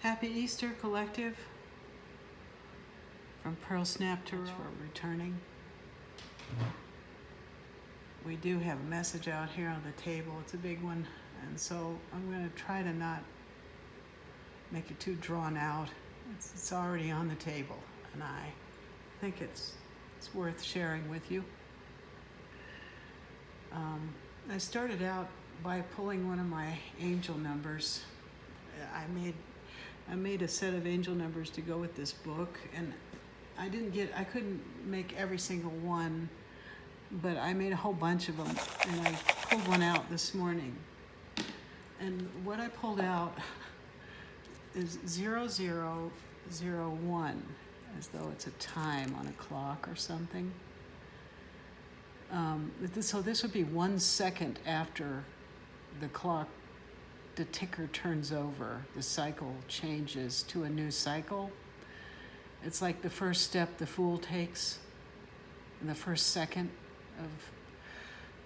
Happy Easter, Collective, from Pearl Snap to for returning. We do have a message out here on the table. It's a big one, and so I'm going to try to not make it too drawn out. It's already on the table, and I think it's worth sharing with you. I started out by pulling one of my angel numbers. I made a set of angel numbers to go with this book, and I couldn't make every single one, but I made a whole bunch of them, and I pulled one out this morning. And what I pulled out is 0001, as though it's a time on a clock or something. So this would be 1 second after the clock, the ticker turns over, the cycle changes to a new cycle. It's like the first step the fool takes, and the first second of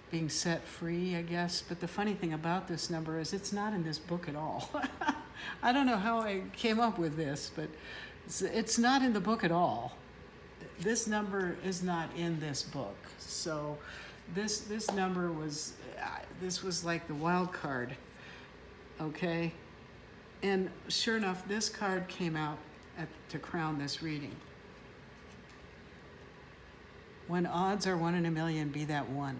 being set free, I guess. But the funny thing about this number is it's not in this book at all. I don't know how I came up with this, but it's not in the book at all. This number is not in this book. So this number was, this was like the wild card, okay? And sure enough, this card came out to crown this reading. When odds are 1 in a million, be that one.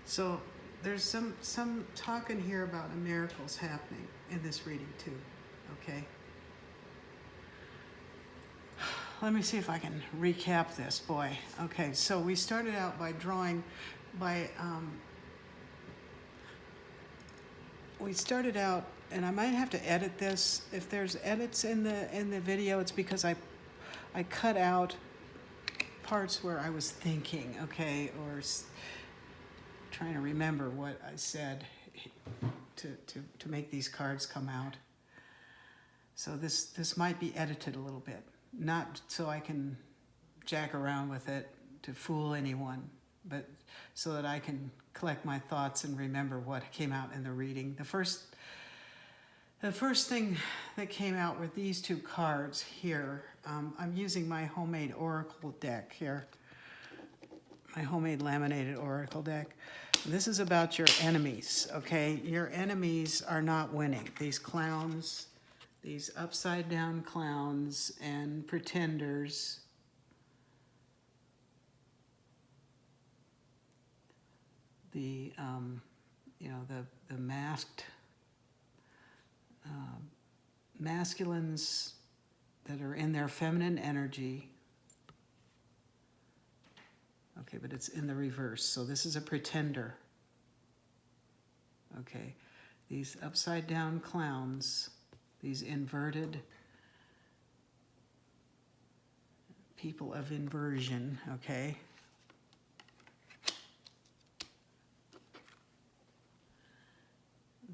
So there's some talk in here about miracles happening in this reading too, okay? Let me see if I can recap this, boy. Okay, so we started out by drawing, we started out, and I might have to edit this. If there's edits in the video, it's because I cut out parts where I was thinking, okay, or trying to remember what I said to make these cards come out. So this might be edited a little bit. Not so I can jack around with it to fool anyone, but so that I can collect my thoughts and remember what came out in the reading. The first thing that came out were these two cards here. I'm using my homemade oracle deck here, my homemade laminated oracle deck. This is about your enemies, okay? Your enemies are not winning. These clowns, these upside down clowns and pretenders, the masked masculines that are in their feminine energy. Okay, but it's in the reverse. So this is a pretender. Okay, these upside down clowns, these inverted people of inversion, okay?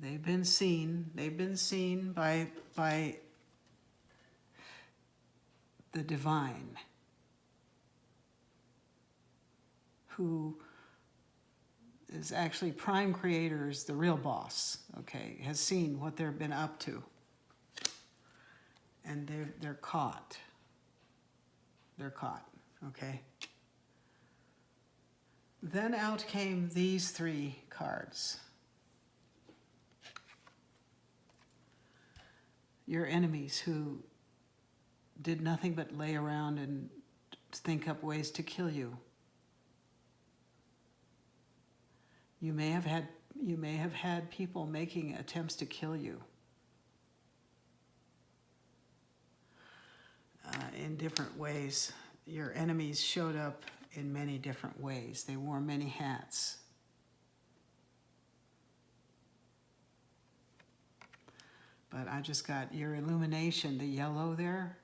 They've been seen by the divine, who is actually prime creator, is the real boss, okay, has seen what they've been up to. And they're caught. They're caught, okay? Then out came these three cards. Your enemies who did nothing but lay around and think up ways to kill you. You may have had people making attempts to kill you in different ways. Your enemies showed up in many different ways. They wore many hats. But I just got your illumination, the yellow there,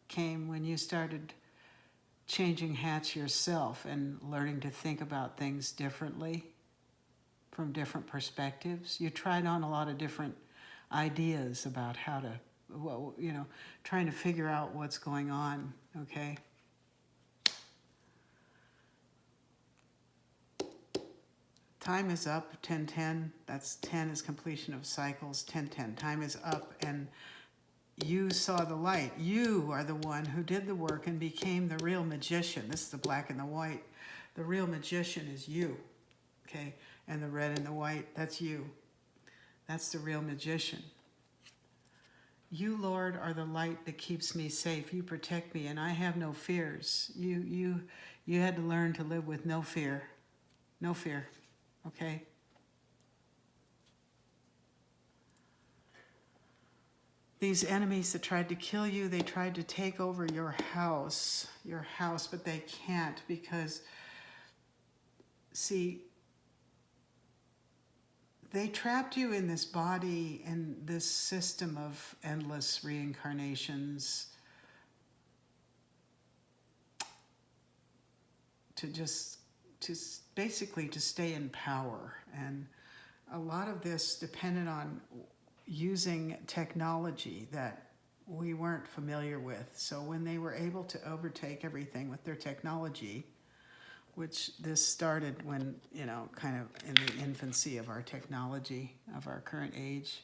came when you started changing hats yourself and learning to think about things differently, from different perspectives. You tried on a lot of different ideas about how to, well, you know, trying to figure out what's going on, okay? Time is up, 10:10. That's 10 is completion of cycles, 10:10. Time is up, and you saw the light. You are the one who did the work and became the real magician. This is the black and the white. The real magician is you, okay? And the red and the white, that's you. That's the real magician. You, Lord, are the light that keeps me safe. You protect me, and I have no fears. You had to learn to live with no fear. No fear, okay? These enemies that tried to kill you, they tried to take over your house, but they can't because, see, they trapped you in this body and this system of endless reincarnations to basically to stay in power. And a lot of this depended on using technology that we weren't familiar with. So when they were able to overtake everything with their technology, which this started when, kind of in the infancy of our technology, of our current age.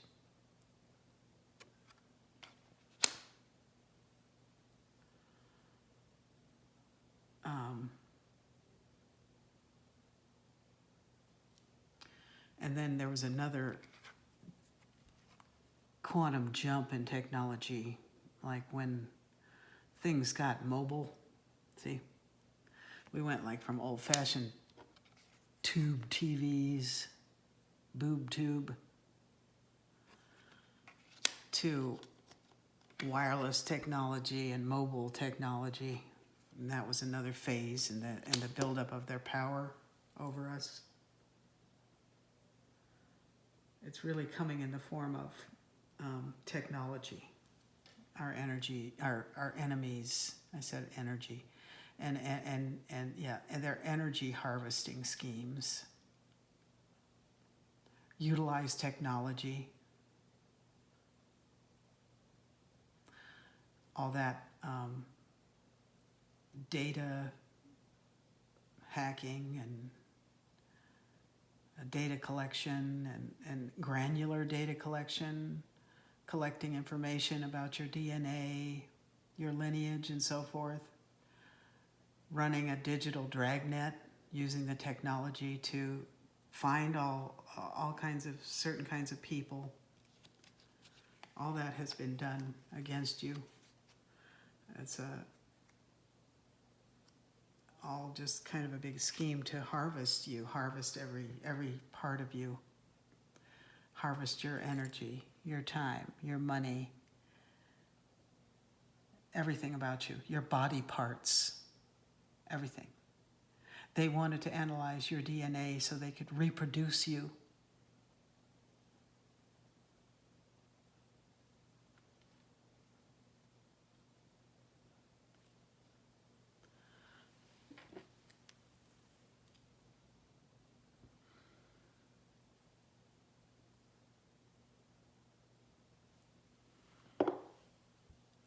And then there was another quantum jump in technology, like when things got mobile. See, we went like from old-fashioned tube TVs, boob tube, to wireless technology and mobile technology. And that was another phase in the buildup of their power over us. It's really coming in the form of technology, our energy, our enemies. I said energy, and their energy harvesting schemes. Utilize technology. All that data hacking and data collection and granular data collection, collecting information about your DNA, your lineage, and so forth. Running a digital dragnet, using the technology to find all kinds of certain kinds of people. All that has been done against you. It's all just kind of a big scheme to harvest you, harvest every part of you. Harvest your energy, your time, your money, everything about you, your body parts, everything. They wanted to analyze your DNA so they could reproduce you.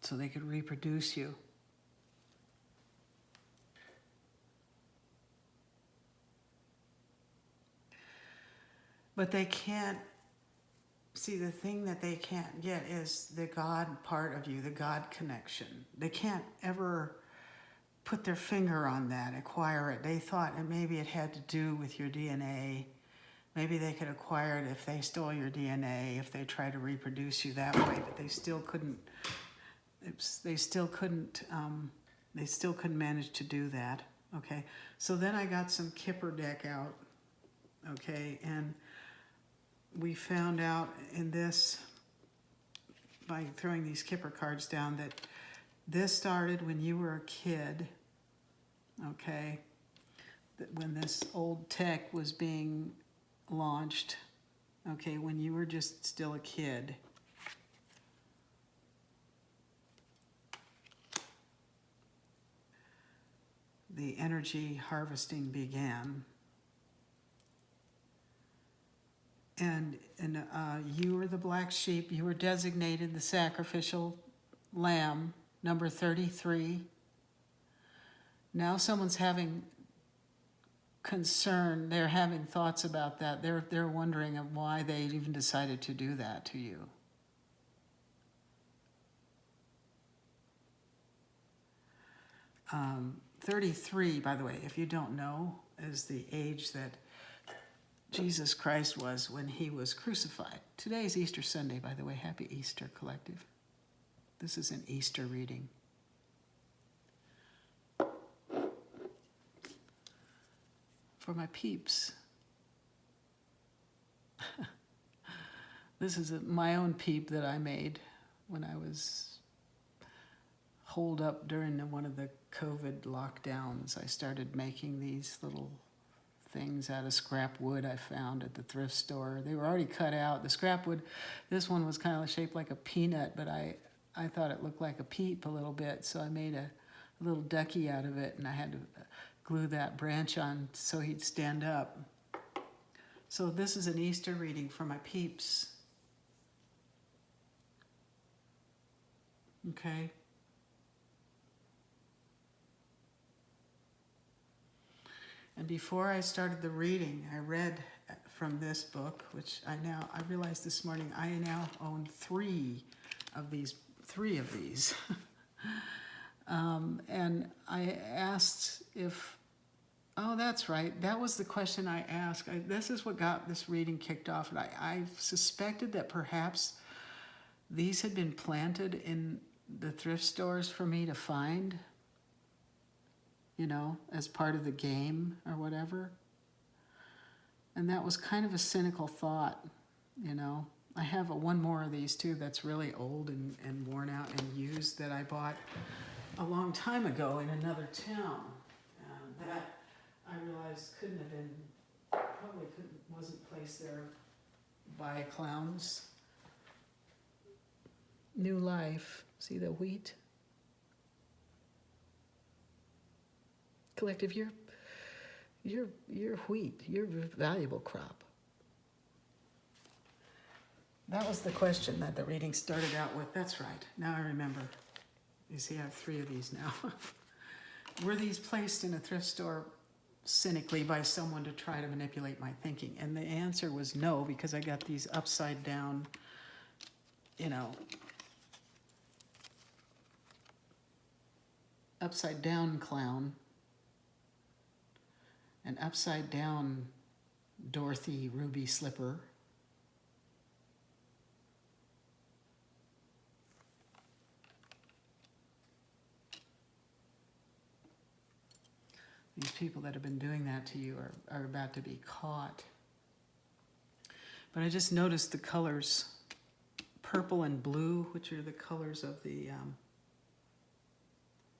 So they could reproduce you. But they can't, see, the thing that they can't get is the God part of you, the God connection. They can't ever put their finger on that, acquire it. They thought that maybe it had to do with your DNA. Maybe they could acquire it if they stole your DNA, if they tried to reproduce you that way, but they still couldn't. They still couldn't manage to do that. Okay, so then I got some Kipper deck out. Okay, and we found out in this, by throwing these Kipper cards down, that this started when you were a kid. Okay, that when this old tech was being launched. Okay, when you were just still a kid. The energy harvesting began. And you were the black sheep. You were designated the sacrificial lamb, number 33. Now someone's having concerned. They're having thoughts about that. They're wondering of why they even decided to do that to you. 33, by the way, if you don't know, is the age that Jesus Christ was when he was crucified. Today is Easter Sunday, by the way. Happy Easter, collective. This is an Easter reading. For my peeps. This is my own peep that I made when I was holed up during one of the COVID lockdowns. I started making these little things out of scrap wood I found at the thrift store. They were already cut out. The scrap wood, this one was kind of shaped like a peanut, but I thought it looked like a peep a little bit, so I made a little ducky out of it, and I had to glue that branch on so he'd stand up. So this is an Easter reading for my peeps. Okay? And before I started the reading, I read from this book, which I realized this morning, I now own three of these. And I asked if, oh, that's right. That was the question I asked. This is what got this reading kicked off. And I suspected that perhaps these had been planted in the thrift stores for me to find, you know, as part of the game or whatever. And that was kind of a cynical thought, you know. I have one more of these too that's really old and worn out and used that I bought a long time ago in another town. That I realized wasn't placed there by clowns. New life. See the wheat? Collective, you're wheat. You're a valuable crop. That was the question that the reading started out with. That's right. Now I remember. You see, I have three of these now. Were these placed in a thrift store cynically by someone to try to manipulate my thinking? And the answer was no, because I got these upside down, you know, upside down clown, an upside down Dorothy ruby slipper, these people that have been doing that to you are about to be caught. But I just noticed the colors, purple and blue, which are the colors of the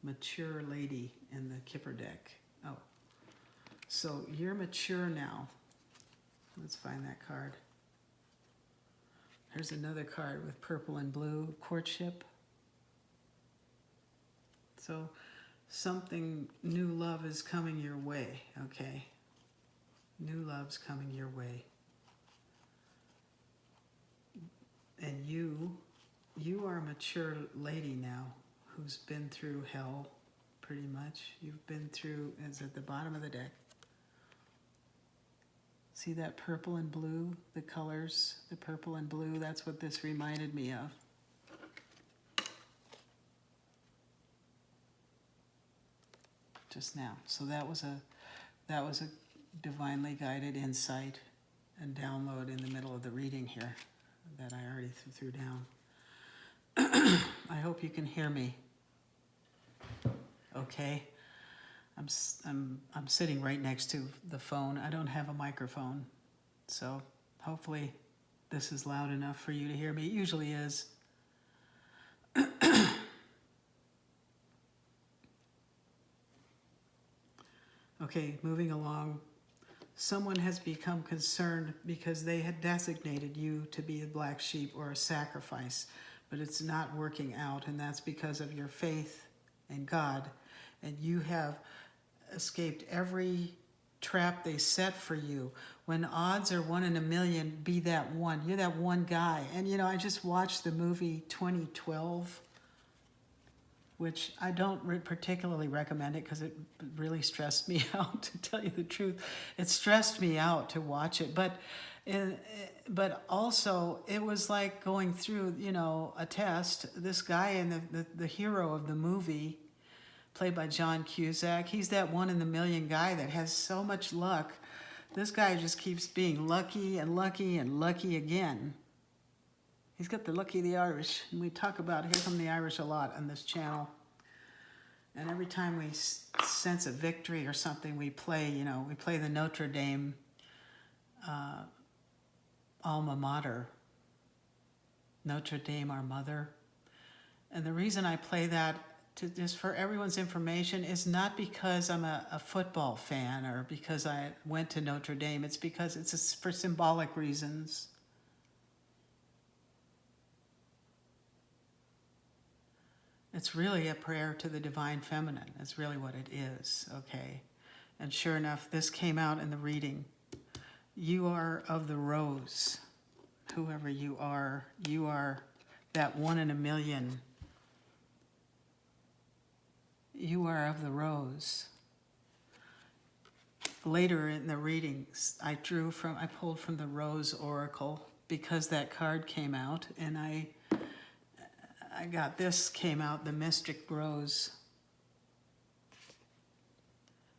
mature lady in the Kipper deck. Oh, so you're mature now. Let's find that card. There's another card with purple and blue, courtship. So something, new love is coming your way, okay? New love's coming your way. And you are a mature lady now who's been through hell, pretty much. You've been through, it's at the bottom of the deck. See that purple and blue, the colors, the purple and blue, that's what this reminded me of. Just now. So that was a divinely guided insight and download in the middle of the reading here that I already threw down. I hope you can hear me. Okay. I'm sitting right next to the phone. I don't have a microphone, so hopefully this is loud enough for you to hear me. It usually is. Okay, moving along. Someone has become concerned because they had designated you to be a black sheep or a sacrifice, but it's not working out, and that's because of your faith in God, and you have escaped every trap they set for you. When odds are 1 in a million, be that one. You're that one guy. And you know, I just watched the movie 2012. which I don't particularly recommend it because it really stressed me out, to tell you the truth. It stressed me out to watch it. But also, it was like going through, a test. This guy and the hero of the movie, played by John Cusack, he's that one in the million guy that has so much luck. This guy just keeps being lucky and lucky and lucky again. He's got the lucky of the Irish, and we talk about Here Come the Irish a lot on this channel. And every time we sense a victory or something, we play the Notre Dame alma mater, Notre Dame, our mother. And the reason I play that, just for everyone's information, is not because I'm a football fan or because I went to Notre Dame. It's because it's for symbolic reasons. It's really a prayer to the divine feminine. That's really what it is, okay? And sure enough, this came out in the reading. You are of the rose. Whoever you are that one in a million. You are of the rose. Later in the readings, I pulled from the Rose Oracle because that card came out, and I got this came out, the Mystic Rose.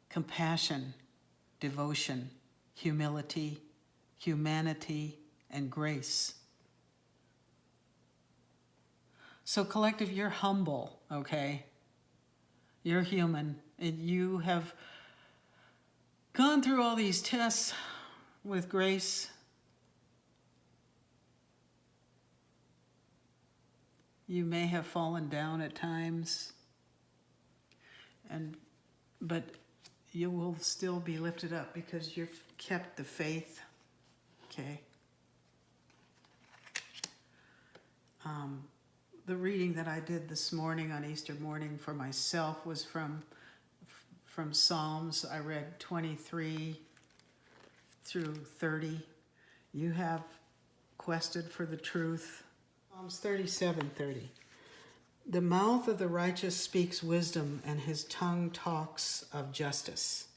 Compassion, devotion, humility, humanity, and grace. So collective, you're humble, okay? You're human, and you have gone through all these tests with grace. You may have fallen down at times, but you will still be lifted up because you've kept the faith, okay? The reading that I did this morning on Easter morning for myself was from Psalms. I read 23 through 30. You have quested for the truth. Psalms 37:30. The mouth of the righteous speaks wisdom, and his tongue talks of justice.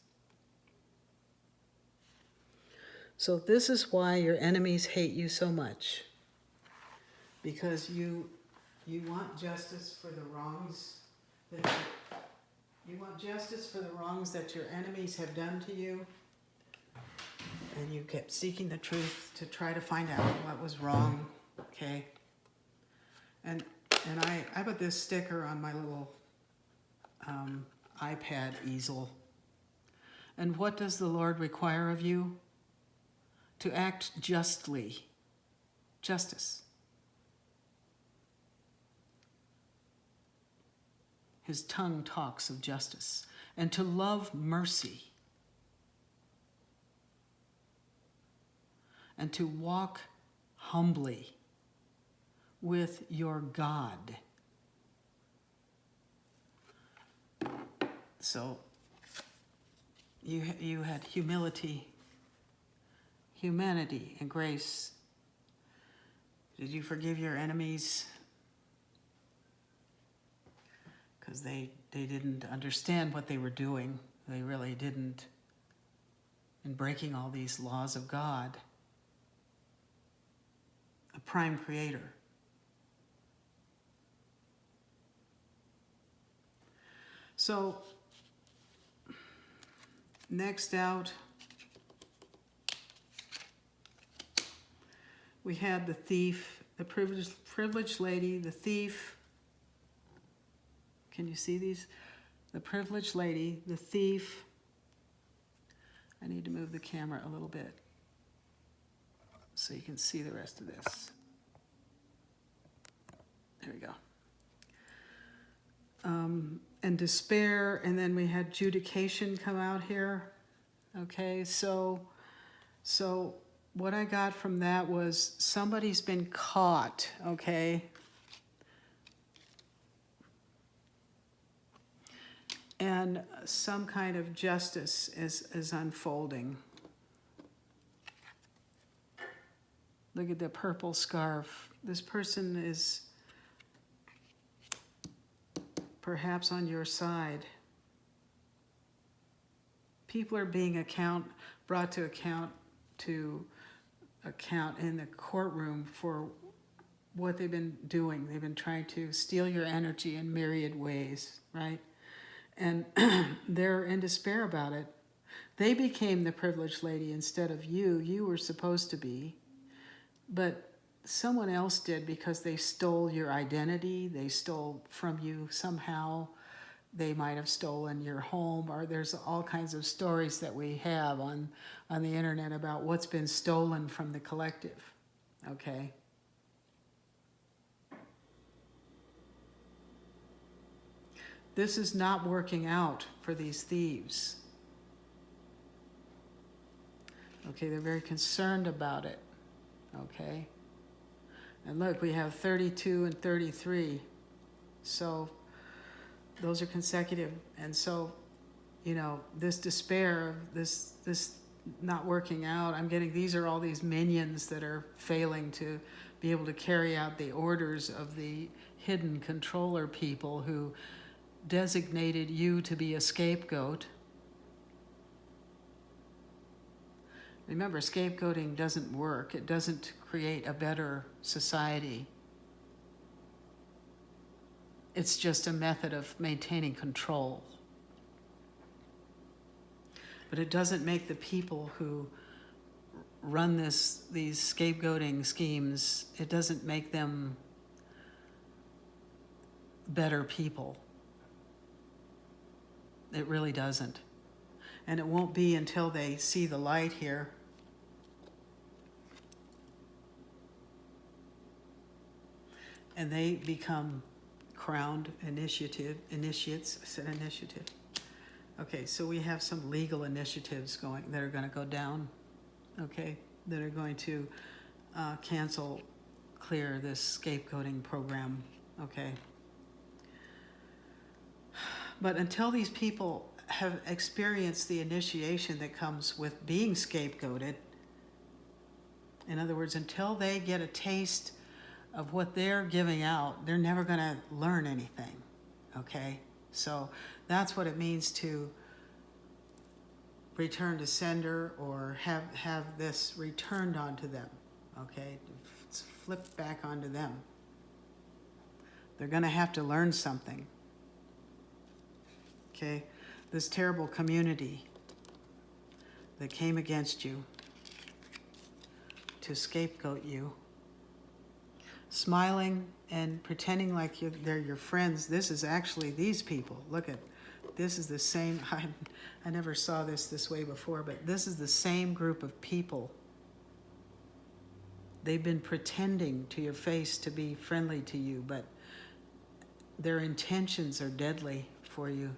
So this is why your enemies hate you so much. Because you want justice for the wrongs that you want justice for the wrongs that your enemies have done to you. And you kept seeking the truth to try to find out what was wrong, okay? And I put this sticker on my little iPad easel. And what does the Lord require of you? To act justly. Justice. His tongue talks of justice. And to love mercy. And to walk humbly with your God. So you had humility, humanity, and grace. Did you forgive your enemies? Because they didn't understand what they were doing. They really didn't. In breaking all these laws of God, a prime creator. So, next out, we had the thief, the privileged lady, the thief. Can you see these? The privileged lady, the thief. I need to move the camera a little bit so you can see the rest of this. There we go. And despair, and then we had judication come out here. Okay, so what I got from that was somebody's been caught, okay? And some kind of justice is unfolding. Look at the purple scarf. This person is perhaps on your side. People are being brought to account in the courtroom for what they've been doing. They've been trying to steal your energy in myriad ways, right? And they're in despair about it. They became the privileged lady instead of you. You were supposed to be. But someone else did because they stole your identity. They stole from you somehow. They might have stolen your home, or there's all kinds of stories that we have on the internet about what's been stolen from the collective, okay? This is not working out for these thieves. Okay, they're very concerned about it, okay? And look, we have 32 and 33, so those are consecutive. And so, you know, this despair of this not working out, I'm getting, these are all these minions that are failing to be able to carry out the orders of the hidden controller people who designated you to be a scapegoat. Remember, scapegoating doesn't work. It doesn't create a better society. It's just a method of maintaining control. But it doesn't make the people who run these scapegoating schemes, it doesn't make them better people. It really doesn't. And it won't be until they see the light here. And they become crowned initiates. I said initiative. Okay, so we have some legal initiatives that are going to go down, okay, that are going to clear this scapegoating program, okay. But until these people have experienced the initiation that comes with being scapegoated, in other words, until they get a taste of what they're giving out, they're never going to learn anything, okay? So that's what it means to return to sender, or have this returned onto them, okay? It's flipped back onto them. They're going to have to learn something, okay? This terrible community that came against you to scapegoat you, smiling and pretending like they're your friends. This is actually these people. Look at, this is the same, I never saw this way before, but this is the same group of people. They've been pretending to your face to be friendly to you, but their intentions are deadly for you.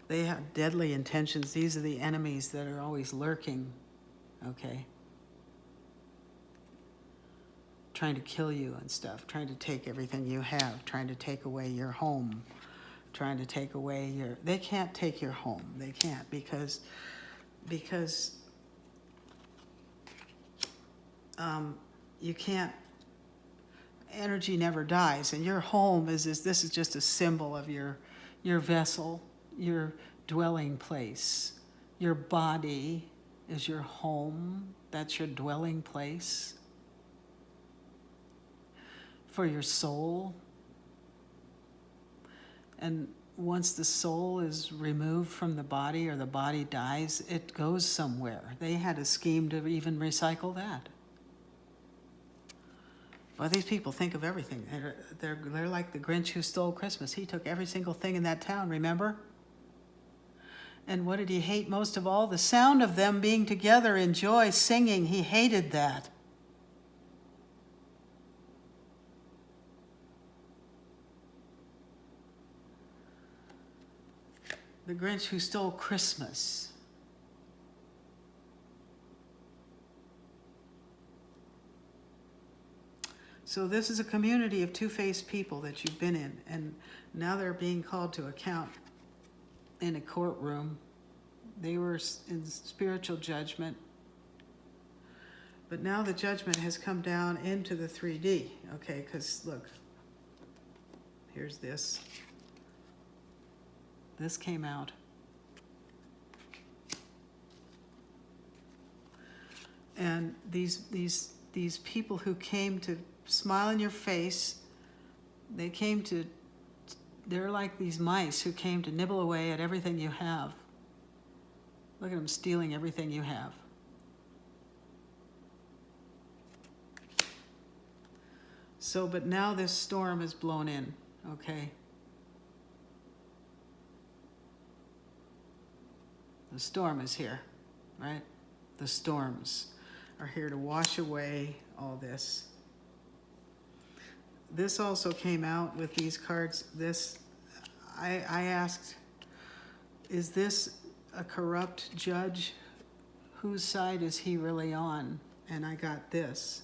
They have deadly intentions. These are the enemies that are always lurking, okay? Trying to kill you and stuff, trying to take everything you have, trying to take away your home, trying to take away they can't take your home. They can't because you can't, energy never dies, and your home this is just a symbol of your vessel, your dwelling place. Your body is your home. That's your dwelling place. For your soul. And once the soul is removed from the body, or the body dies, it goes somewhere. They had a scheme to even recycle that. Well, these people think of everything. They're like the Grinch who stole Christmas. He took every single thing in that town, remember? And what did he hate most of all? The sound of them being together in joy, singing. He hated that. The Grinch who stole Christmas. So this is a community of two-faced people that you've been in, and now they're being called to account in a courtroom. They were in spiritual judgment, but now the judgment has come down into the 3D, okay, because look, here's this. This came out. And these people who came to smile in your face, they're like these mice who came to nibble away at everything you have. Look at them stealing everything you have. So, but now this storm is blown in, okay? The storm is here, right? The storms are here to wash away all this. This also came out with these cards. I asked, is this a corrupt judge? Whose side is he really on? And I got this.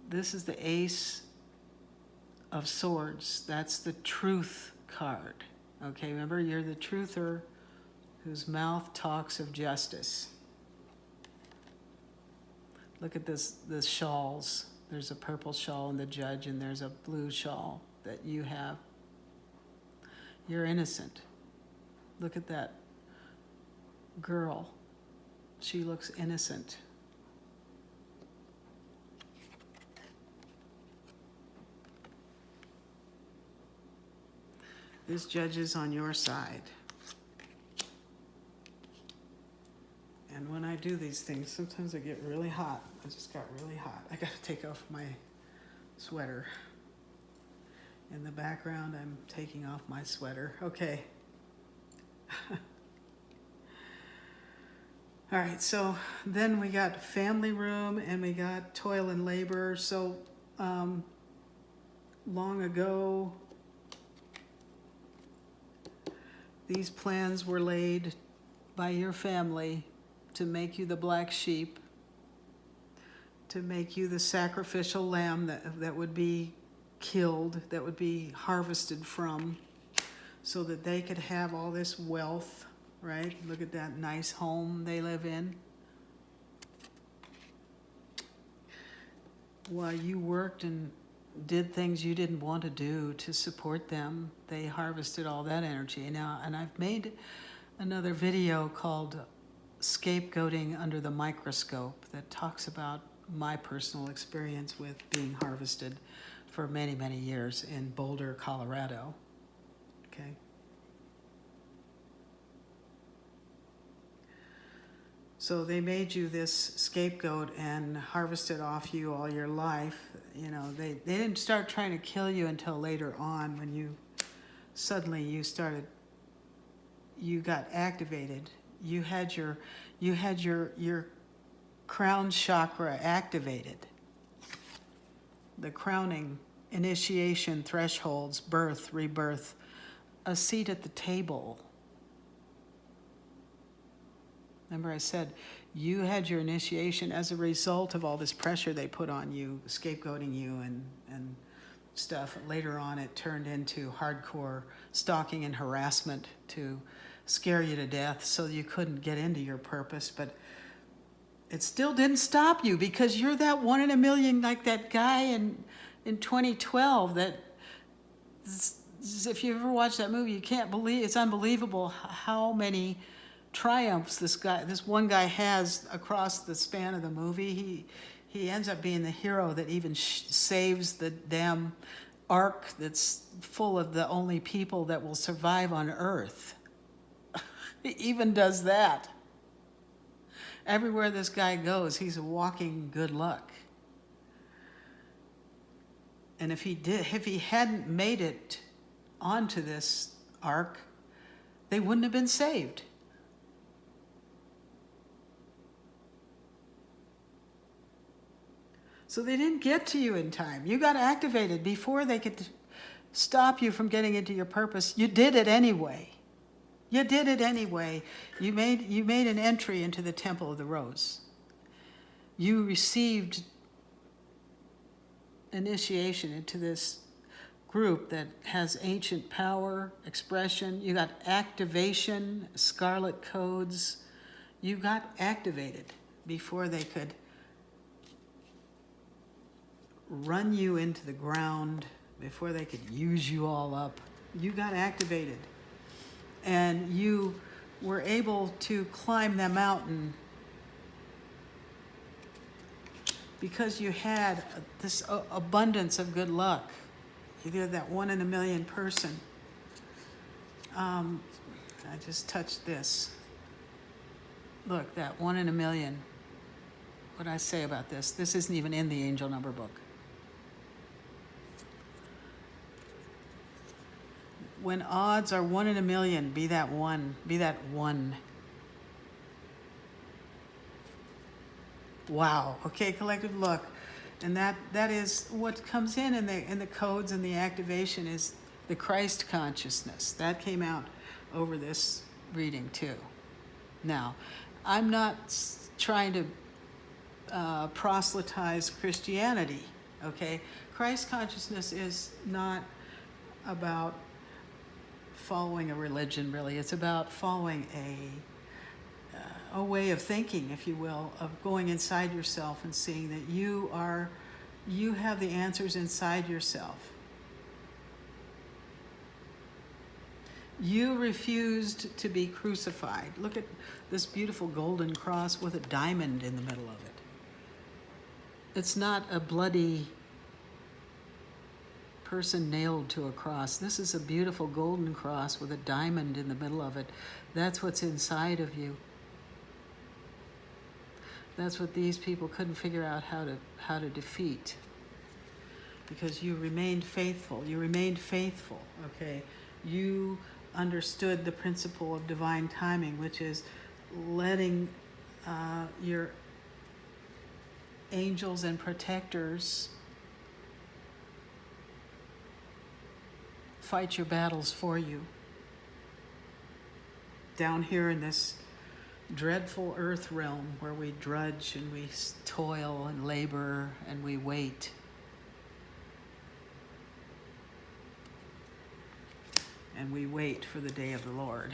This is the Ace of Swords. That's the truth card. Okay, remember, you're the truther whose mouth talks of justice. Look at the shawls. There's a purple shawl in the judge, and there's a blue shawl that you have. You're innocent. Look at that girl. She looks innocent. This judge is on your side. And when I do these things, sometimes I get really hot. I just got really hot. I gotta take off my sweater. In the background, I'm taking off my sweater. Okay. All right, so then we got family room and we got toil and labor. So long ago, these plans were laid by your family to make you the black sheep, to make you the sacrificial lamb that would be killed, that would be harvested from, so that they could have all this wealth, right? Look at that nice home they live in. While you worked and did things you didn't want to do to support them, they harvested all that energy. Now, and I've made another video called Scapegoating Under the Microscope that talks about my personal experience with being harvested for many, many years in Boulder, Colorado. Okay. So they made you this scapegoat and harvested off you all your life. You know, they didn't start trying to kill you until later on, when you got activated. You had your crown chakra activated. The crowning, initiation, thresholds, birth, rebirth, a seat at the table. Remember I said you had your initiation as a result of all this pressure they put on you, scapegoating you and stuff. Later on it turned into hardcore stalking and harassment to scare you to death so you couldn't get into your purpose. But it still didn't stop you, because you're that one in a million, like that guy in 2012 that, if you ever watched that movie, you can't believe, it's unbelievable how many triumphs this one guy has across the span of the movie. He ends up being the hero that even saves the damn ark that's full of the only people that will survive on Earth. He even does that. Everywhere this guy goes, he's a walking good luck. And if he hadn't made it onto this ark, they wouldn't have been saved. So they didn't get to you in time. You got activated before they could stop you from getting into your purpose. You did it anyway. You did it anyway. You made an entry into the Temple of the Rose. You received initiation into this group that has ancient power, expression. You got activation, scarlet codes. You got activated before they could run you into the ground, before they could use you all up, you got activated. And you were able to climb that mountain because you had this abundance of good luck. You're that 1 in a million person. I just touched this. Look, that 1 in a million. What I say about this? This isn't even in the angel number book. When odds are 1 in a million, be that one. Be that one. Wow. Okay, collective, look. And that is what comes in the codes and the activation is the Christ consciousness. That came out over this reading too. Now, I'm not trying to proselytize Christianity, okay? Christ consciousness is not about following a religion, really. It's about following a way of thinking, if you will, of going inside yourself and seeing that you have the answers inside yourself. You refused to be crucified. Look at this beautiful golden cross with a diamond in the middle of it. It's not a bloody person nailed to a cross. This is a beautiful golden cross with a diamond in the middle of it. That's what's inside of you. That's what these people couldn't figure out how to defeat. Because you remained faithful. You remained faithful, okay? You understood the principle of divine timing, which is letting your angels and protectors fight your battles for you. Down here in this dreadful earth realm where we drudge and we toil and labor and we wait. And we wait for the day of the Lord,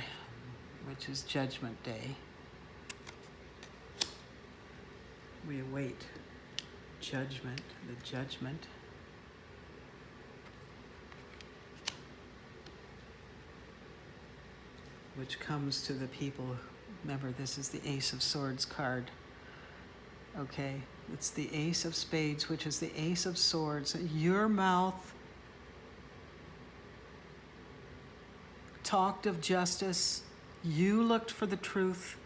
which is Judgment Day. We await judgment, the judgment. Which comes to the people. Remember, this is the Ace of Swords card. Okay? It's the Ace of Spades, which is the Ace of Swords. Your mouth talked of justice. You looked for the truth.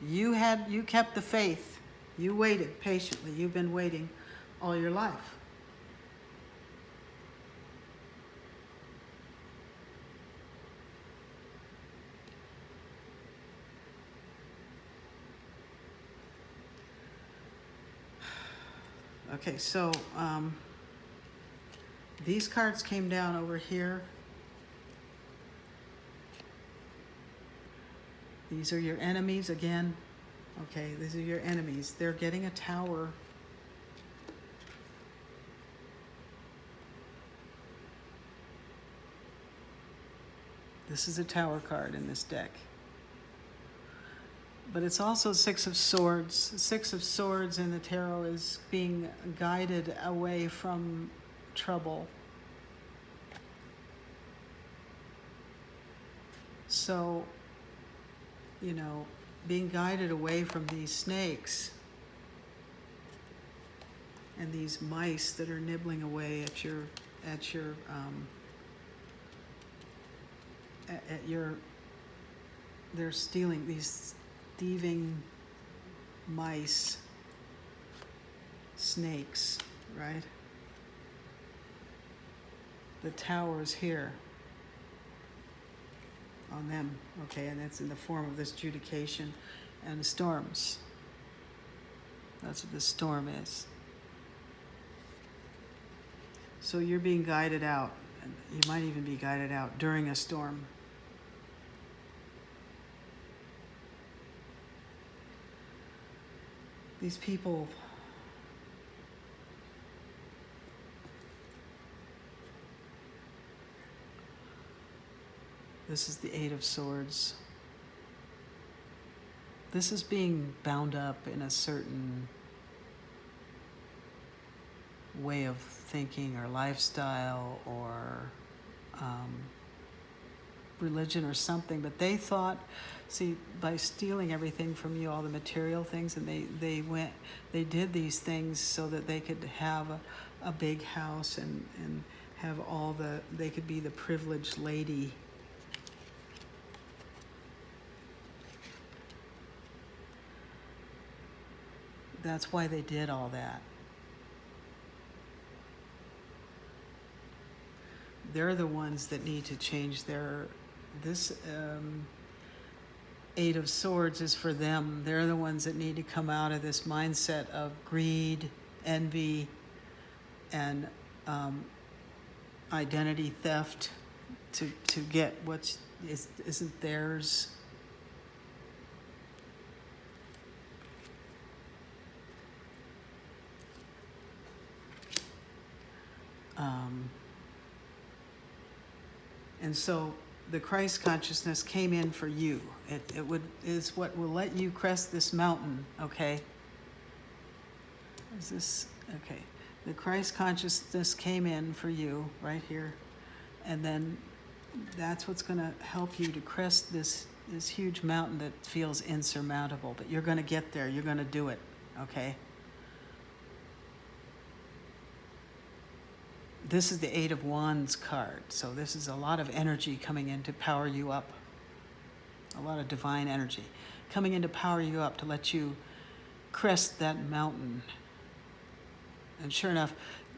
You kept the faith. You waited patiently. You've been waiting all your life. Okay, so these cards came down over here. These are your enemies again. Okay, these are your enemies. They're getting a tower. This is a tower card in this deck. But it's also Six of Swords. Six of Swords in the tarot is being guided away from trouble. So, being guided away from these snakes and these mice that are nibbling away at your they're stealing, these thieving mice, snakes, right? The tower's here on them, okay, and it's in the form of this judication and storms. That's what this storm is. So you're being guided out, and you might even be guided out during a storm. These people this is the Eight of Swords. This is being bound up in a certain way of thinking or lifestyle or religion or something, but they thought, see, by stealing everything from you, all the material things, and they did these things so that they could have a big house and have they could be the privileged lady. That's why they did all that. They're the ones that need to change this Eight of Swords is for them. They're the ones that need to come out of this mindset of greed, envy, and identity theft to get what isn't theirs. And so the Christ consciousness came in for you. It is what will let you crest this mountain, okay? Is this, okay. The Christ consciousness came in for you right here. And then that's what's going to help you to crest this huge mountain that feels insurmountable. But you're going to get there. You're going to do it, okay? This is the Eight of Wands card. So this is a lot of energy coming in to power you up. A lot of divine energy coming in to power you up, to let you crest that mountain. And sure enough,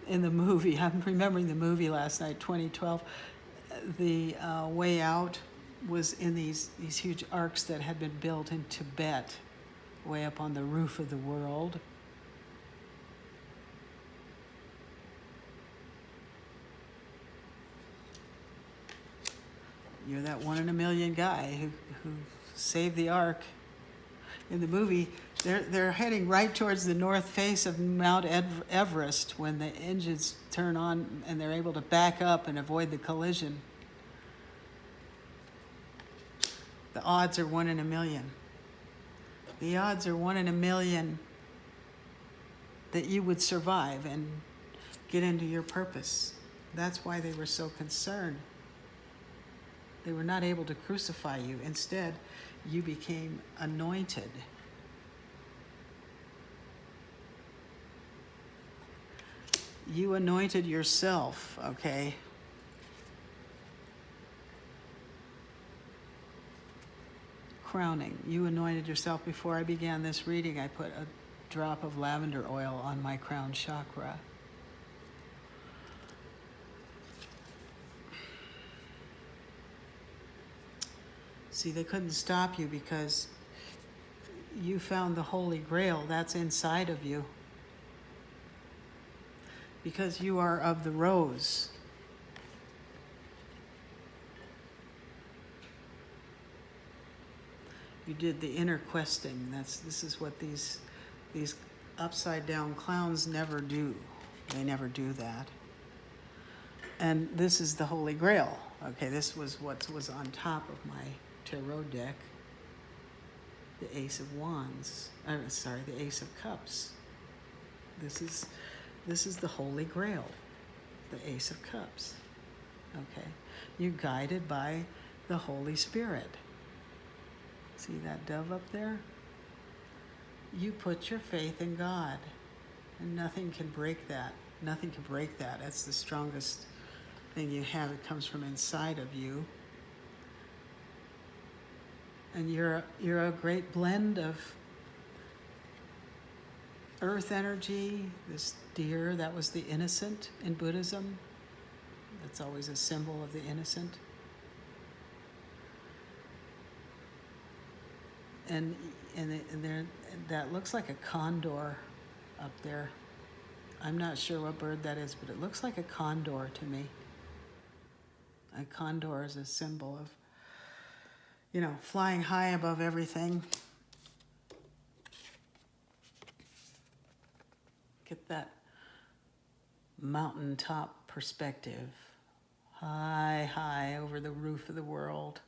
in the movie, I'm remembering the movie last night, 2012, the way out was in these huge arcs that had been built in Tibet, way up on the roof of the world. You're that 1 in a million guy who saved the ark. In the movie, they're heading right towards the north face of Mount Everest when the engines turn on and they're able to back up and avoid the collision. The odds are 1 in a million. The odds are 1 in a million that you would survive and get into your purpose. That's why they were so concerned. They were not able to crucify you. Instead, you became anointed. You anointed yourself, okay? Crowning. You anointed yourself. Before I began this reading, I put a drop of lavender oil on my crown chakra. See, they couldn't stop you because you found the Holy Grail. That's inside of you. Because you are of the rose. You did the inner questing. This is what these upside down clowns never do. They never do that. And this is the Holy Grail. Okay, this was what was on top of my tarot deck. The Ace of Wands. The Ace of Cups. This is the Holy Grail. The Ace of Cups. Okay. You're guided by the Holy Spirit. See that dove up there? You put your faith in God, and nothing can break that. Nothing can break that. That's the strongest thing you have. It comes from inside of you. And you're a great blend of earth energy, this deer, that was the innocent in Buddhism. That's always a symbol of the innocent. And there, that looks like a condor up there. I'm not sure what bird that is, but it looks like a condor to me. A condor is a symbol of, flying high above everything. Get that mountaintop perspective. High, high over the roof of the world.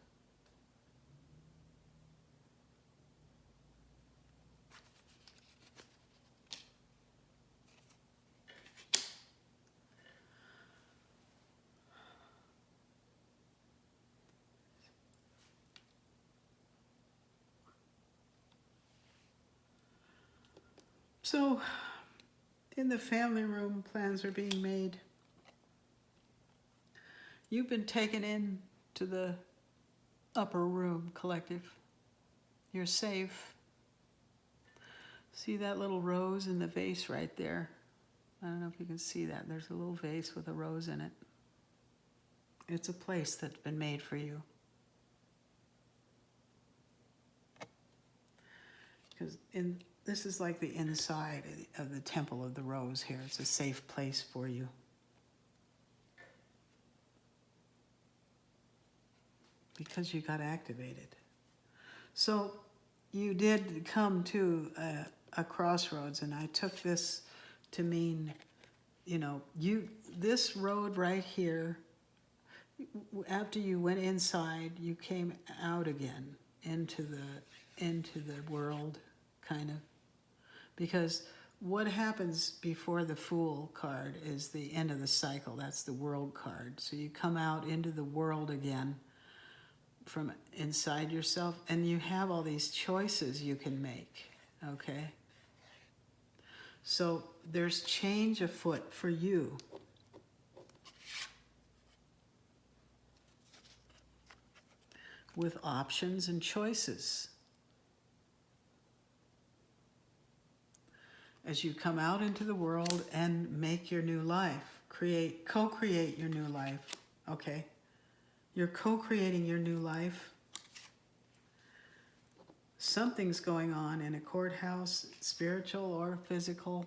So in the family room, plans are being made. You've been taken in to the upper room, collective. You're safe. See that little rose in the vase right there? I don't know if you can see that. There's a little vase with a rose in it. It's a place that's been made for you. Because this is like the inside of the temple of the rose here. It's a safe place for you. Because you got activated. So you did come to a crossroads, and I took this to mean, this road right here, after you went inside, you came out again into the world, kind of. Because what happens before the Fool card is the end of the cycle. That's the world card. So you come out into the world again from inside yourself, and you have all these choices you can make, okay? So there's change afoot for you. With options and choices. As you come out into the world and make your new life, co-create your new life, okay? You're co-creating your new life. Something's going on in a courthouse, spiritual or physical.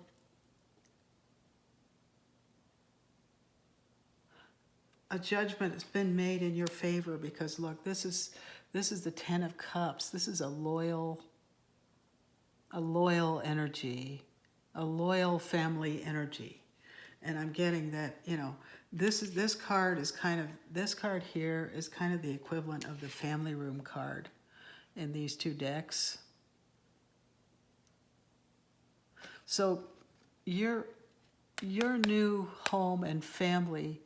A judgment has been made in your favor because, look, this is the Ten of Cups. This is a loyal energy, a loyal family energy. And I'm getting that, this card here is kind of the equivalent of the family room card in these two decks. So your new home and family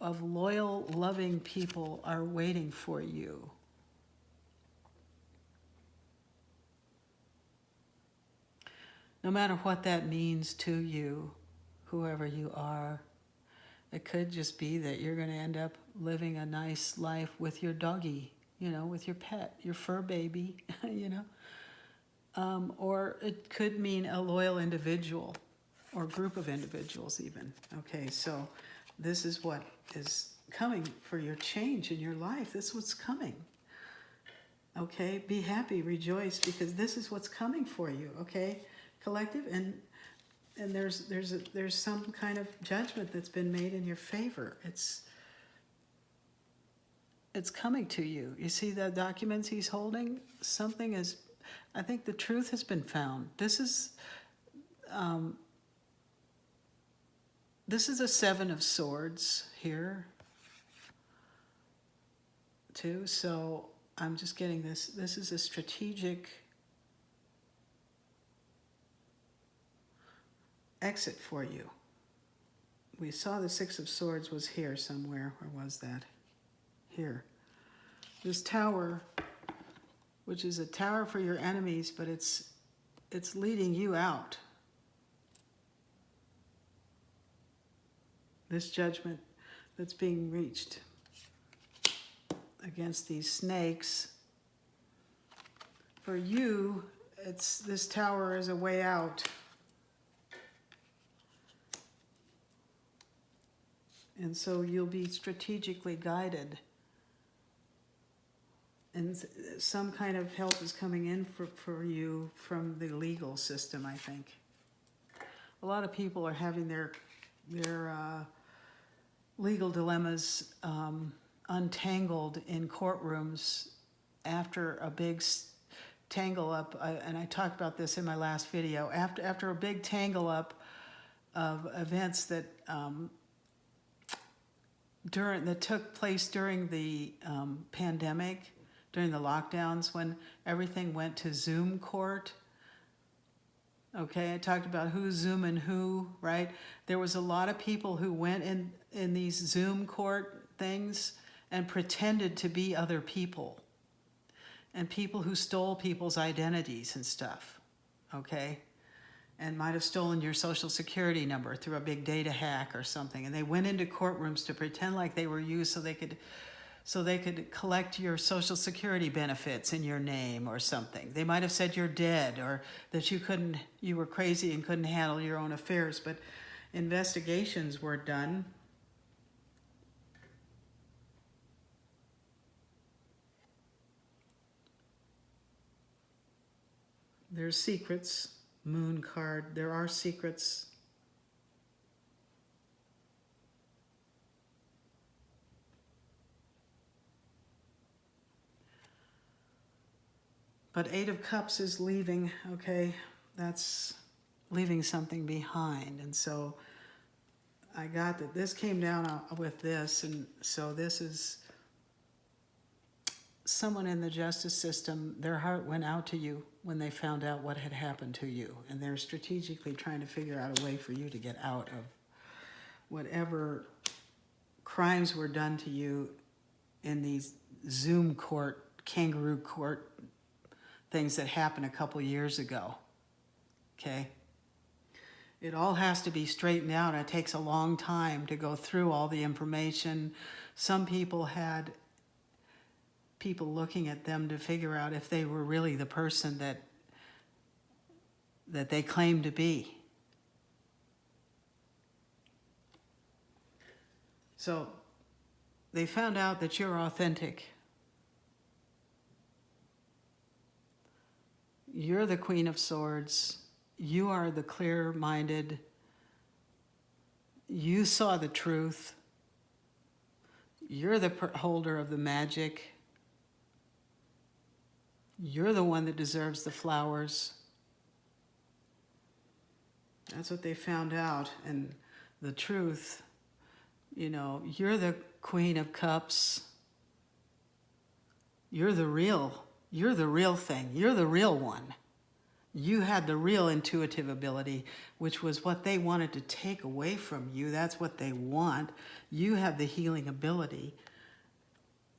of loyal, loving people are waiting for you. No matter what that means to you, whoever you are. It could just be that you're going to end up living a nice life with your doggy, with your pet, your fur baby, or it could mean a loyal individual or group of individuals even. Okay, so this is what is coming for your change in your life. This is what's coming. Okay, be happy, rejoice, because this is what's coming for you, okay, collective? And there's some kind of judgment that's been made in your favor. It's coming to you. You see the documents he's holding? Something is, I think the truth has been found. This is a Seven of Swords here, too. So I'm just getting this. This is a strategic exit for you. We saw the Six of Swords was here somewhere. Where was that? Here. This tower, which is a tower for your enemies, but it's leading you out. This judgment that's being reached against these snakes. For you, this tower is a way out. And so you'll be strategically guided. And some kind of help is coming in for you from the legal system, I think. A lot of people are having their legal dilemmas untangled in courtrooms after a big tangle up, and I talked about this in my last video, after a big tangle up of events that took place during the pandemic, during the lockdowns, when everything went to Zoom court. Okay, I talked about who's Zooming who, right? There was a lot of people who went in these Zoom court things and pretended to be other people. And people who stole people's identities and stuff, okay? and might have stolen your social security number through a big data hack or something. And they went into courtrooms to pretend like they were you so they could collect your social security benefits in your name or something. They might have said you're dead, or that you were crazy and couldn't handle your own affairs, but investigations were done. There's secrets. Moon card. There are secrets. But Eight of Cups is leaving, okay? That's leaving something behind. And so I got that this came down with this, and so this is someone in the justice system. Their heart went out to you when they found out what had happened to you, and they're strategically trying to figure out a way for you to get out of whatever crimes were done to you in these Zoom court, kangaroo court things that happened a couple years ago, okay? It all has to be straightened out, and it takes a long time to go through all the information. Some people had people looking at them to figure out if they were really the person that they claimed to be. So they found out that you're authentic. You're the Queen of Swords. You are the clear-minded. You saw the truth. You're the holder of the magic. You're the one that deserves the flowers. That's what they found out. And the truth, you know, you're the Queen of Cups. You're the real thing. You're the real one. You had the real intuitive ability, which was what they wanted to take away from you. That's what they want. You have the healing ability.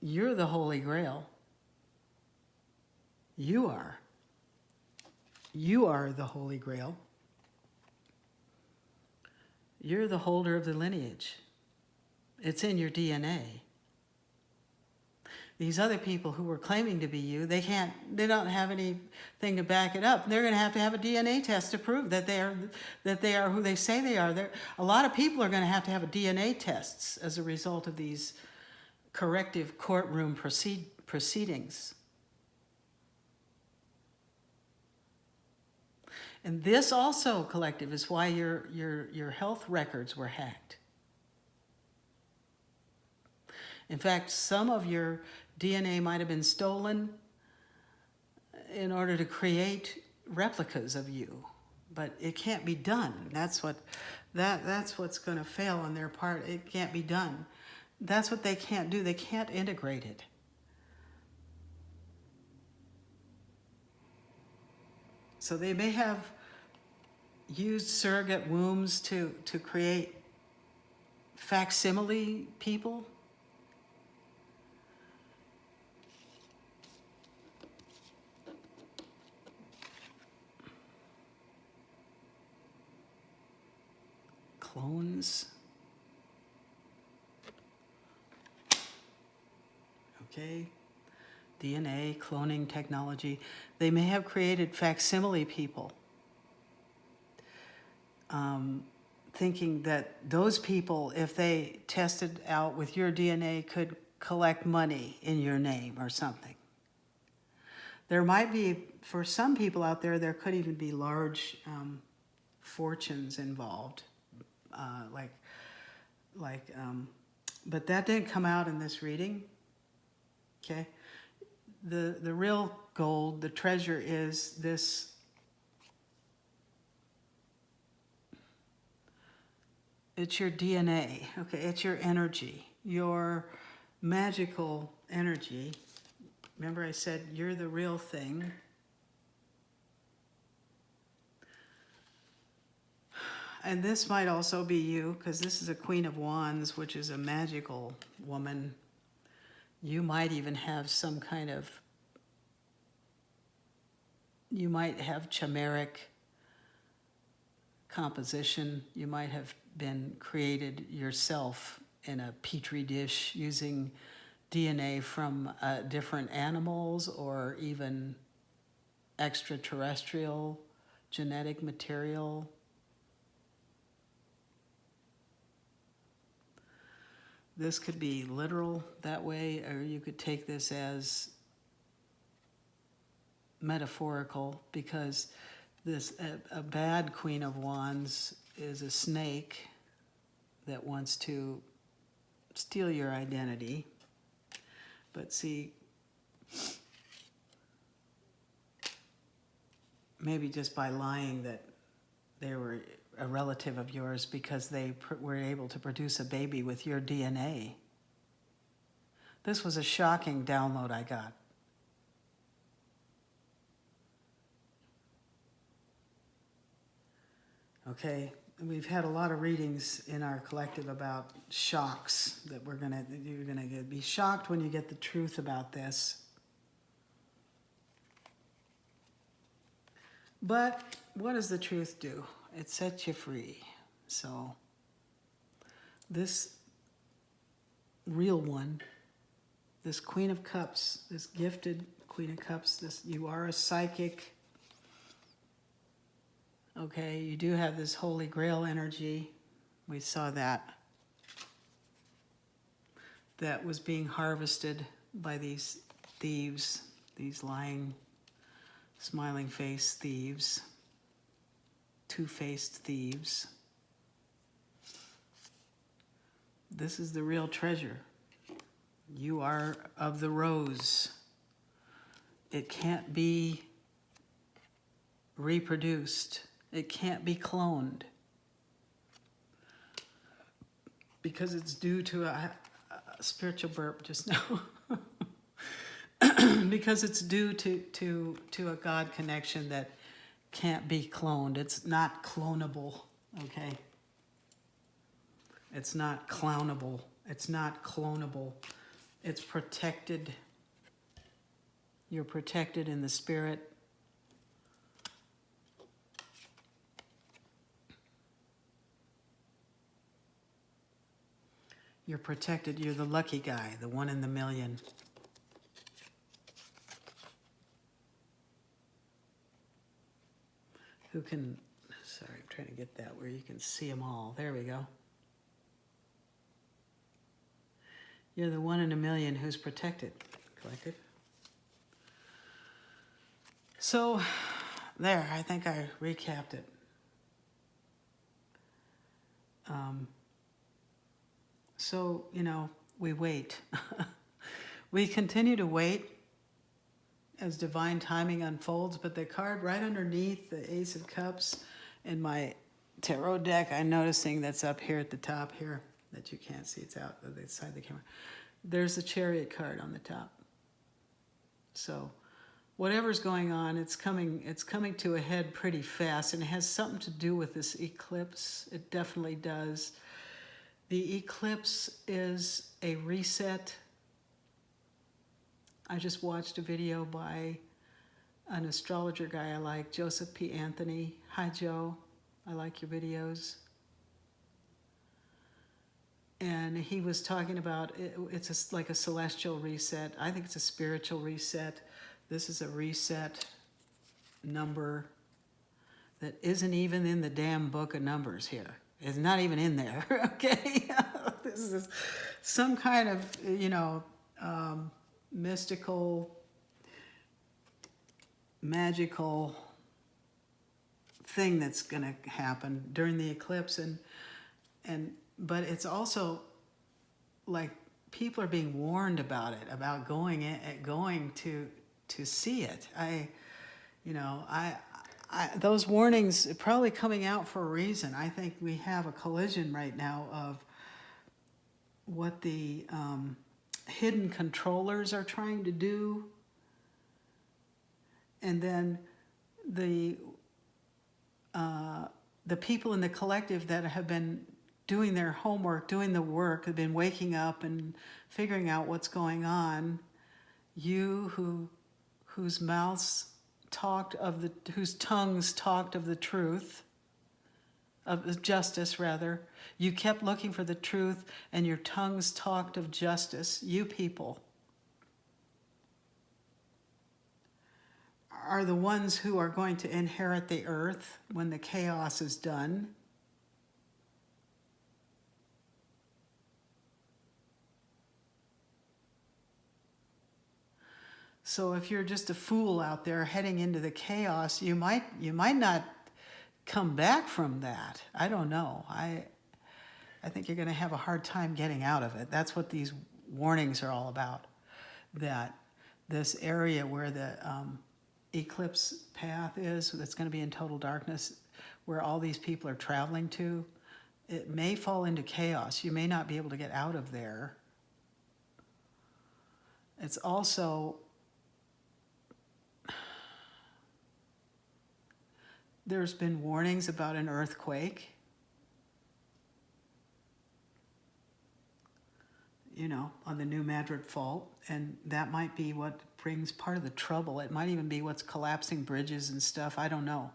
You're the Holy Grail. You are. You are the Holy Grail. You're the holder of the lineage. It's in your DNA. These other people who were claiming to be you, they don't have anything to back it up. They're going to have a DNA test to prove that they are who they say they are. A lot of people are going to have a DNA tests as a result of these corrective courtroom proceedings. And this also, collective, is why your health records were hacked. In fact, some of your DNA might have been stolen in order to create replicas of you, but it can't be done. That's what's going to fail on their part. It can't be done. That's what they can't do. They can't integrate it. So they may have used surrogate wombs to create facsimile people. Clones. Okay. DNA, cloning technology. They may have created facsimile people, thinking that those people, if they tested out with your DNA, could collect money in your name or something. There might be, for some people out there, there could even be large fortunes involved. But that didn't come out in this reading. Okay, the real gold, the treasure, is this. It's your DNA. Okay, it's your energy, your magical energy. Remember, I said you're the real thing. And this might also be you, because this is a Queen of Wands, which is a magical woman. You might even have some kind of, you might have chimeric composition. You might have been created yourself in a petri dish using DNA from different animals or even extraterrestrial genetic material. This could be literal that way, or you could take this as metaphorical, because a bad Queen of Wands is a snake that wants to steal your identity. But see, maybe just by lying that they were a relative of yours because they were able to produce a baby with your DNA. This was a shocking download I got. Okay, we've had a lot of readings in our collective about shocks that you're gonna be shocked when you get the truth about this. But what does the truth do? It sets you free. So this real one, this Queen of Cups, this gifted Queen of Cups, you are a psychic. Okay, you do have this Holy Grail energy. We saw that. That was being harvested by these thieves, these lying, smiling face thieves, two-faced thieves. This is the real treasure. You are of the rose. It can't be reproduced. It can't be cloned. Because it's due to a spiritual burp just now. Because it's due to a God connection that can't be cloned. It's not clonable, okay? It's not clownable. It's not clonable. It's protected. You're protected in the spirit. You're protected. You're the lucky guy, the one in the million. Who can, sorry, I'm trying to get that where you can see them all. There we go. You're the one in a million who's protected, collective. So, there, I think I recapped it. So, we wait. We continue to wait as divine timing unfolds, but the card right underneath the Ace of Cups in my tarot deck, I'm noticing that's up here at the top here, that you can't see, it's out the side of the camera. There's a Chariot card on the top. So whatever's going on, it's coming to a head pretty fast, and it has something to do with this eclipse. It definitely does. The eclipse is a reset. I just watched a video by an astrologer guy I like, Joseph P. Anthony. Hi, Joe. I like your videos. And he was talking about it's like a celestial reset. I think it's a spiritual reset. This is a reset number that isn't even in the damn book of numbers here. It's not even in there, okay? This is some kind of, mystical, magical thing that's going to happen during the eclipse, but it's also like people are being warned about it, about going to see it. Those warnings are probably coming out for a reason. I think we have a collision right now of what the hidden controllers are trying to do, and then the people in the collective that have been doing their homework, doing the work, have been waking up and figuring out what's going on. You whose mouths talked of whose tongues talked of the truth, of justice rather. You kept looking for the truth, and your tongues talked of justice. You people are the ones who are going to inherit the earth when the chaos is done. So if you're just a fool out there heading into the chaos, you might not come back from that. I don't know. I think you're going to have a hard time getting out of it. That's what these warnings are all about. That this area where the eclipse path is, that's going to be in total darkness, where all these people are traveling to, it may fall into chaos. You may not be able to get out of there. It's also, there's been warnings about an earthquake. You know, on the New Madrid Fault, and that might be what brings part of the trouble. It might even be what's collapsing bridges and stuff. I don't know.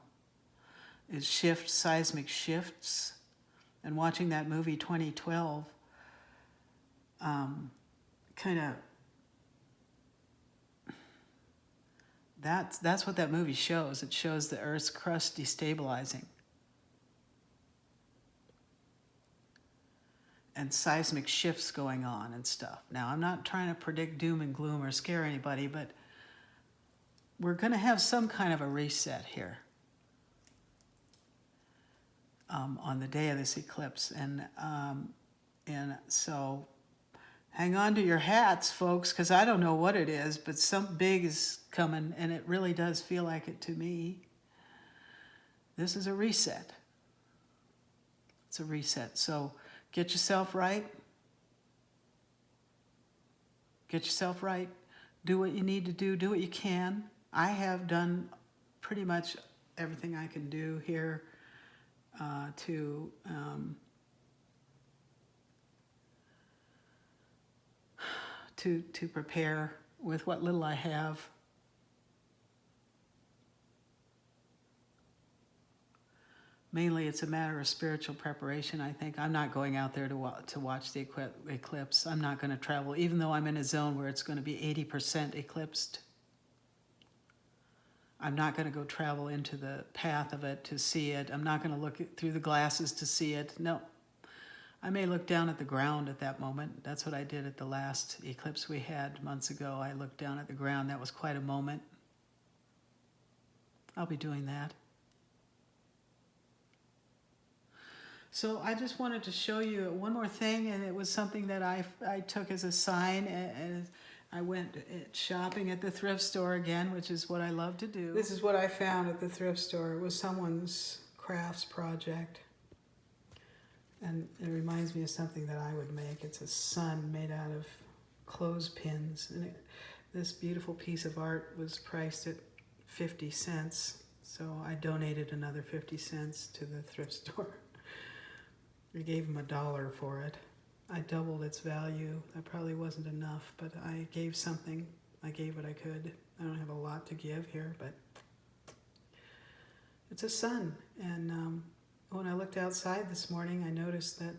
It's seismic shifts. And watching that movie 2012, kind of, that's what that movie shows. It shows the Earth's crust destabilizing. And seismic shifts going on and stuff. Now, I'm not trying to predict doom and gloom or scare anybody, but we're going to have some kind of a reset here on the day of this eclipse. And so hang on to your hats, folks, because I don't know what it is, but something big is coming, and it really does feel like it to me. This is a reset. It's a reset. So get yourself right. Get yourself right. Do what you need to do. Do what you can. I have done pretty much everything I can do here to prepare with what little I have. Mainly, it's a matter of spiritual preparation, I think. I'm not going out there to watch the eclipse. I'm not going to travel, even though I'm in a zone where it's going to be 80% eclipsed. I'm not going to go travel into the path of it to see it. I'm not going to look through the glasses to see it. No. I may look down at the ground at that moment. That's what I did at the last eclipse we had months ago. I looked down at the ground. That was quite a moment. I'll be doing that. So I just wanted to show you one more thing, and it was something that I took as a sign, and I went shopping at the thrift store again, which is what I love to do. This is what I found at the thrift store. It was someone's crafts project, and it reminds me of something that I would make. It's a sun made out of clothespins, and this beautiful piece of art was priced at 50 cents, so I donated another 50 cents to the thrift store. I gave him $1 for it. I doubled its value. That probably wasn't enough, but I gave something. I gave what I could. I don't have a lot to give here, but it's a sun. And when I looked outside this morning, I noticed that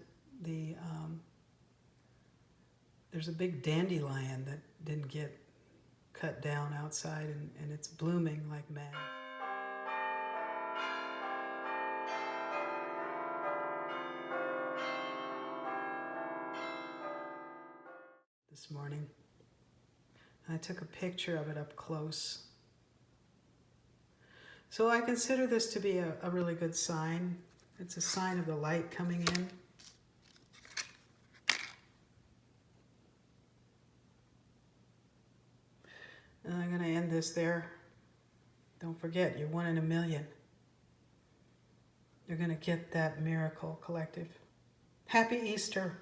there's a big dandelion that didn't get cut down outside, and it's blooming like mad. This morning. I took a picture of it up close. So I consider this to be a really good sign. It's a sign of the light coming in. And I'm going to end this there. Don't forget, you're 1 in a million. You're going to get that miracle, collective. Happy Easter.